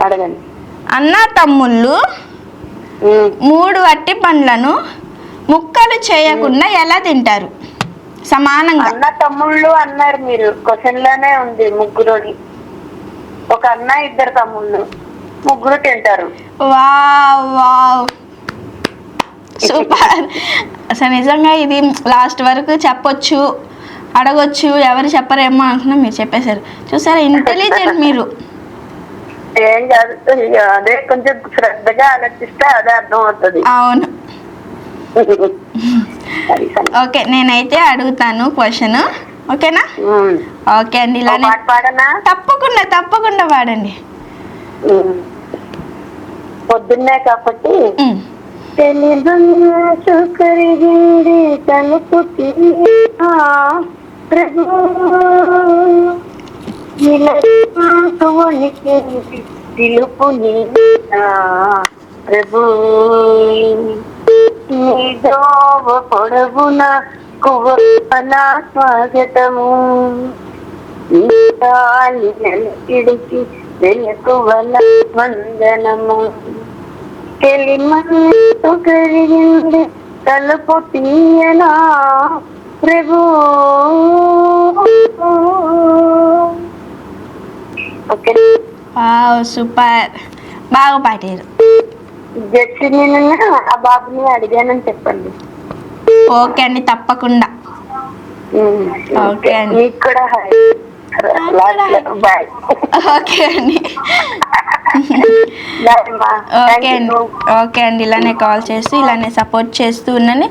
అడగండి. అన్న తమ్ముళ్ళు 3 అట్టి పండ్లను ముక్కలు చేయకుండా ఎలా తింటారు సమానంగా? అన్న తమ్ముళ్ళు అన్నారు మీరు, క్వశ్చన్ లోనే ఉంది ముగ్గురుని. ఒక అన్న 2 తమ్ముళ్ళు, ముగ్గురు తింటారు. Wow wow super. అసలు నిజంగా ఇది లాస్ట్ వరకు చెప్పొచ్చు, అడగొచ్చు, ఎవరు చెప్పరేమో అనుకున్నా, మీరు చెప్పేశారు. చూసారా, ఇంటెలిజెంట్ మీరు. ఏం కాదు, అదే కొంచెం శ్రద్ధగా ఆలోచిస్తే అదే అర్థం అవుతుంది. అవును. ఓకే, నేనైతే అడుగుతాను క్వశ్చన్, ఓకేనా? ఓకే అండి. ఇలానే పాడనా? తప్పకుండా తప్పకుండా పాడండి. పొద్దున్నే కాబట్టి కరిగింది తలుపు ప్రభు పిలుపు ప్రభు నీదోవ పొడవున కువన స్వాగతము ఇడికి వెనుకువల వందనము కెలిమంతు కరిగింది తలుపు తీయనా ప్రభు. ఓకే, సూపర్, బాగా పాడారు. జడ్జి నేను ఆ బాబుని అడిగానని చెప్పండి. ఓకే అండి, తప్పకుండా. ఓకే అండి, మీకు కూడా బాయ్. ఓకే అండి. ఓకే అండి, ఓకే అండి. ఇలానే కాల్ చేస్తూ ఇలానే సపోర్ట్ చేస్తూ ఉన్నాను.